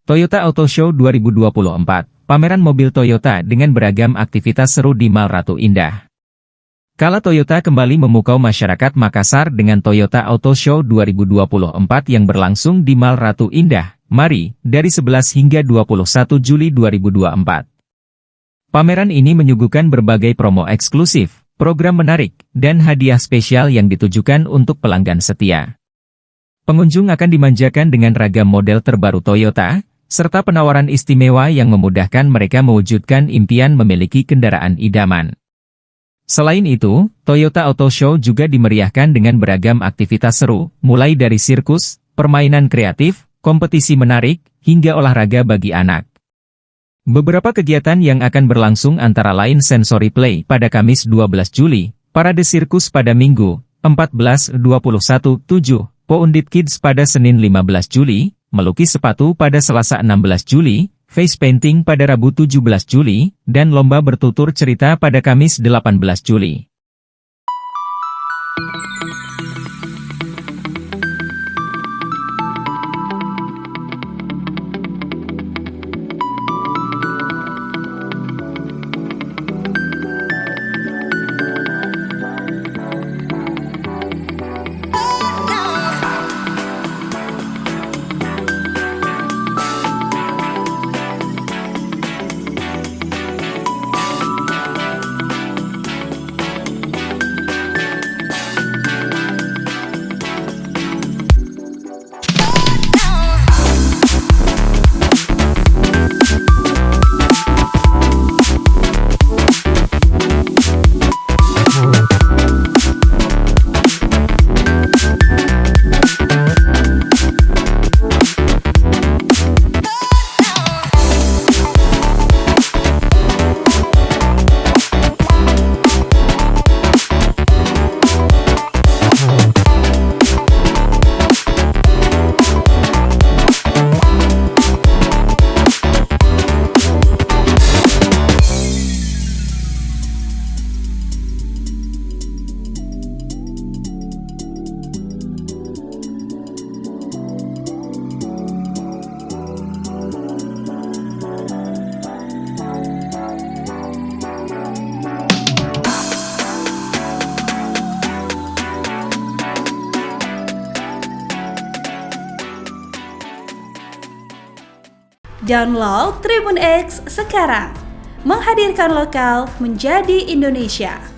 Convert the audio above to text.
Toyota Auto Show 2024, pameran mobil Toyota dengan beragam aktivitas seru di Mall Ratu Indah. Kala Toyota kembali memukau masyarakat Makassar dengan Toyota Auto Show 2024 yang berlangsung di Mall Ratu Indah, Mari, dari 11 hingga 21 Juli 2024. Pameran ini menyuguhkan berbagai promo eksklusif, program menarik, dan hadiah spesial yang ditujukan untuk pelanggan setia. Pengunjung akan dimanjakan dengan ragam model terbaru Toyota, serta penawaran istimewa yang memudahkan mereka mewujudkan impian memiliki kendaraan idaman. Selain itu, Toyota Auto Show juga dimeriahkan dengan beragam aktivitas seru, mulai dari sirkus, permainan kreatif, kompetisi menarik, hingga olahraga bagi anak. Beberapa kegiatan yang akan berlangsung antara lain Sensory Play pada Kamis 12 Juli, Parade Sirkus pada Minggu, 14-21-7, Po-Undit Kids pada Senin 15 Juli, Melukis sepatu pada Selasa 16 Juli, Face Painting pada Rabu 17 Juli, dan Lomba Bertutur Cerita pada Kamis 18 Juli. Download Tribun X sekarang, menghadirkan lokal menjadi Indonesia.